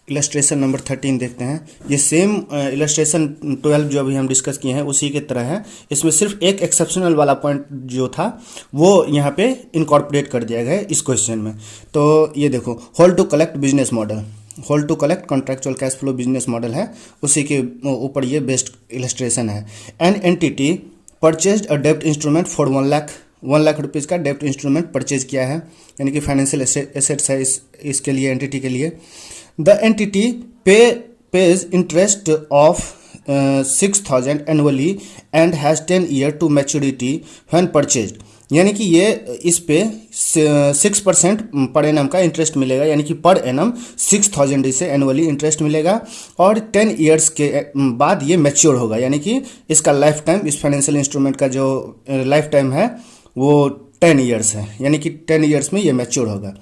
Illustration number 13 देखते हैं। ये सेम इलस्ट्रेशन 12 जो अभी हम डिस्कस किए हैं उसी के तरह है। इसमें सिर्फ एक एक्सेप्शनल वाला पॉइंट जो था वो यहाँ पे इनकॉर्पोरेट कर दिया गया है इस क्वेश्चन में। तो ये देखो, hold to collect business model, hold to collect contractual cash flow business model है, उसी के ऊपर ये बेस्ट इलस्ट्रेशन है। एन एंटिटी परचेज अ डेब्ट इंस्ट्रूमेंट फॉर 1 लाख रुपीज़ का डेब्ट इंस्ट्रूमेंट परचेज किया है, यानी कि फाइनेंशियल एसेट्स है इसके लिए, एंटिटी के लिए। The entity pays interest of 6,000 annually and has 10 year to maturity when purchased, यानी कि ये इस पे 6% पर एनम का इंटरेस्ट मिलेगा, यानी कि पर एनम 6,000 इसे एनुअली इंटरेस्ट मिलेगा और 10 ईयर्स के बाद ये मैच्योर होगा, यानी कि इसका लाइफ टाइम, इस फाइनेंशियल इंस्ट्रूमेंट का जो लाइफ टाइम है वो 10 ईयर्स है, यानी कि 10 ईयर्स में ये मैच्योर होगा।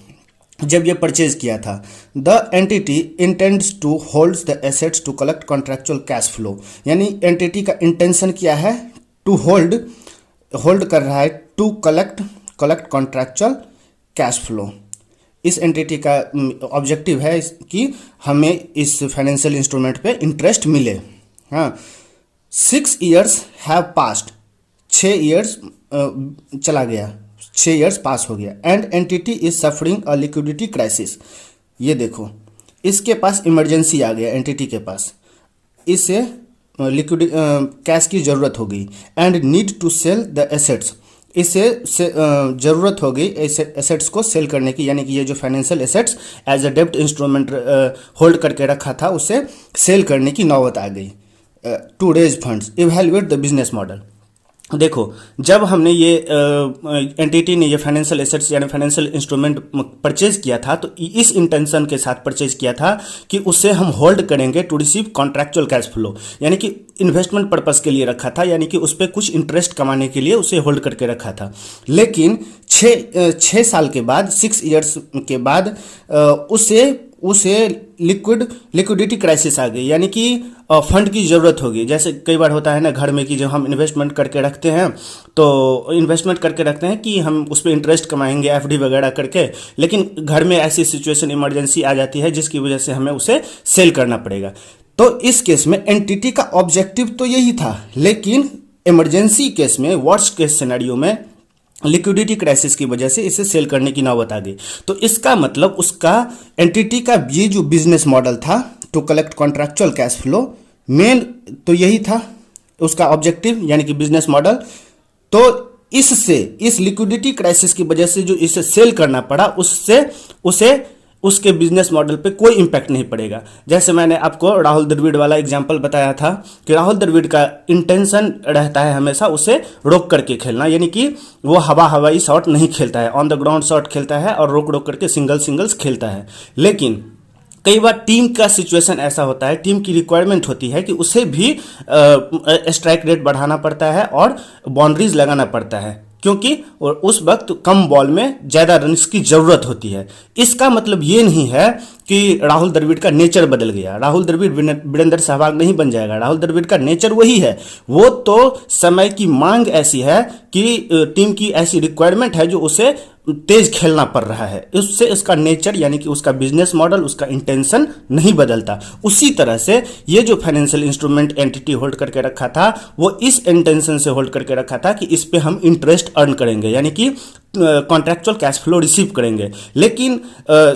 जब ये परचेज किया था, the entity intends to hold the assets to collect contractual cash flow, यानी एंटिटी का इंटेंशन क्या है, टू होल्ड कर रहा है, to collect contractual cash flow. इस एंटिटी का ऑब्जेक्टिव है कि हमें इस फाइनेंशियल इंस्ट्रूमेंट पे इंटरेस्ट मिले। हाँ, 6 ईयर्स हैव पास्ड, 6 ईयर्स चला गया, 6 ईयर्स पास हो गया। And entity is suffering a liquidity crisis, ये देखो इसके पास इमरजेंसी आ गया, एंटिटी के पास इसे कैश की ज़रूरत हो गई। And need to sell the assets, इसे ज़रूरत हो गई एसेट्स को सेल करने की, यानी कि ये जो फाइनेंशियल एसेट्स एज अ डेब्ट इंस्ट्रूमेंट होल्ड करके रखा था उसे सेल करने की नौबत आ गई। To raise funds, evaluate the business model. देखो, जब हमने ये एंटिटी ने ये फाइनेंशियल एसेट्स यानी फाइनेंशियल इंस्ट्रूमेंट परचेज किया था तो इस इंटेंशन के साथ परचेज किया था कि उसे हम होल्ड करेंगे to receive contractual cash flow, यानी कि इन्वेस्टमेंट पर्पस के लिए रखा था, यानी कि उस पर कुछ इंटरेस्ट कमाने के लिए उसे होल्ड करके रखा था। लेकिन 6 साल के बाद, 6 ईयर्स के बाद उसे लिक्विडिटी क्राइसिस आ गई, यानी कि फंड की ज़रूरत होगी। जैसे कई बार होता है ना घर में कि जब हम इन्वेस्टमेंट करके रखते हैं तो इन्वेस्टमेंट करके रखते हैं कि हम उस पर इंटरेस्ट कमाएंगे एफडी वगैरह करके, लेकिन घर में ऐसी सिचुएशन इमरजेंसी आ जाती है जिसकी वजह से हमें उसे सेल करना पड़ेगा। तो इस केस में एंटिटी का ऑब्जेक्टिव तो यही था, लेकिन इमरजेंसी केस में, वर्स्ट केस सिनेरियो में लिक्विडिटी क्राइसिस की वजह से इसे सेल करने की नौबत आ गई। तो इसका मतलब उसका एंटिटी का ये जो बिजनेस मॉडल था to collect contractual cash flow, main तो यही था उसका ऑब्जेक्टिव, यानी कि बिजनेस मॉडल। तो इससे, इस लिक्विडिटी क्राइसिस की वजह से जो इसे सेल करना पड़ा, उससे उसे उसके बिजनेस मॉडल पे कोई इम्पैक्ट नहीं पड़ेगा। जैसे मैंने आपको राहुल द्रविड़ वाला एग्जांपल बताया था कि राहुल द्रविड़ का इंटेंशन रहता है हमेशा उसे रोक करके खेलना, यानी कि वो हवाई शॉट नहीं खेलता है, ऑन द ग्राउंड शॉट खेलता है और रोक करके सिंगल्स खेलता है। लेकिन कई बार टीम का सिचुएशन ऐसा होता है, टीम की रिक्वायरमेंट होती है कि उसे भी स्ट्राइक रेट बढ़ाना पड़ता है और बाउंड्रीज लगाना पड़ता है, क्योंकि उस वक्त कम बॉल में ज़्यादा रन्स की ज़रूरत होती है। इसका मतलब ये नहीं है कि राहुल द्रविड़ का नेचर बदल गया, राहुल द्रविड़ वीरेंद्र सहवाग नहीं बन जाएगा। राहुल द्रविड़ का नेचर वही है, वो तो समय की मांग ऐसी है कि टीम की ऐसी रिक्वायरमेंट है जो उसे तेज खेलना पड़ रहा है, उससे उसका नेचर यानी कि उसका बिजनेस मॉडल, उसका इंटेंशन नहीं बदलता। उसी तरह से ये जो फाइनेंशियल इंस्ट्रूमेंट एंटिटी होल्ड करके रखा था वो इस इंटेंशन से होल्ड करके रखा था कि इस पे हम इंटरेस्ट अर्न करेंगे, यानी कि कॉन्ट्रेक्चुअल कैश फ्लो रिसीव करेंगे। लेकिन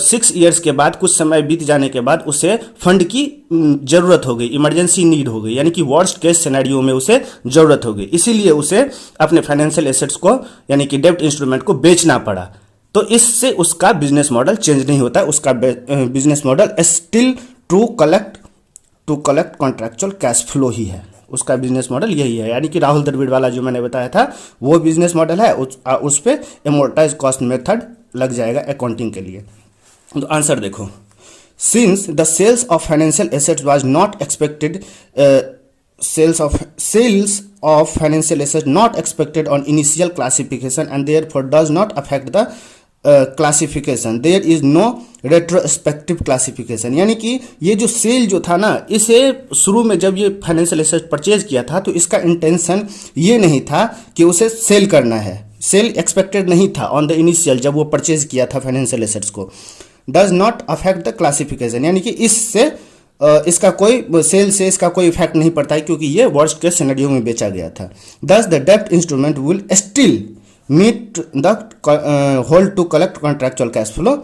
6 ईयर्स के बाद, कुछ समय बीत जाने के बाद उसे फंड की ज़रूरत हो गई, इमरजेंसी नीड हो गई, यानी कि वर्स्ट केस सिनेरियो में उसे ज़रूरत हो गई, इसीलिए उसे अपने फाइनेंशियल एसेट्स को यानी कि डेब्ट इंस्ट्रूमेंट को बेचना पड़ा। तो इससे उसका बिजनेस मॉडल चेंज नहीं होता, उसका business model still to collect contractual cash flow ही है, उसका बिजनेस मॉडल यही है। यानी कि राहुल द्रविड़ वाला जो मैंने बताया था वो बिजनेस मॉडल है, उस पर एमोर्टाइज कॉस्ट मेथड लग जाएगा अकाउंटिंग के लिए। तो आंसर देखो, since the sales of financial assets was not expected, sales of financial assets not expected on initial classification and therefore does not affect the classification, there is no retrospective classification. यानी कि ये जो cell जो था ना, इसे शुरू में जब ये फाइनेंशियल एसेट परचेज किया था तो इसका इंटेंशन ये नहीं था कि उसे सेल करना है, सेल एक्सपेक्टेड नहीं था ऑन द इनिशियल जब वो परचेज किया था फाइनेंशियल एसेट्स को। Does not affect the classification, यानी कि इससे इसका कोई सेल से इसका कोई इफेक्ट नहीं पड़ता है क्योंकि ये वर्स्ट केस सिनेरियो में बेचा गया था। दस द डेब्ट instrument will still meet the hold to collect contractual cash flow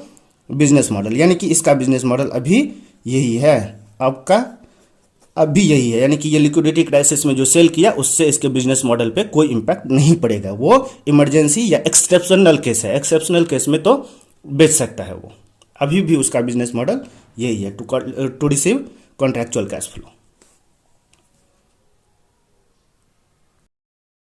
business model, यानी कि इसका बिजनेस मॉडल अभी यही है, आपका अभी यही है, यानी कि ये लिक्विडिटी क्राइसिस में जो सेल किया उससे इसके बिजनेस मॉडल पे कोई इंपैक्ट नहीं पड़ेगा। वो इमरजेंसी या एक्सेप्शनल केस है, एक्सेप्शनल केस में तो बेच सकता है वो, अभी भी उसका बिजनेस मॉडल यही है, to receive contractual cash flow.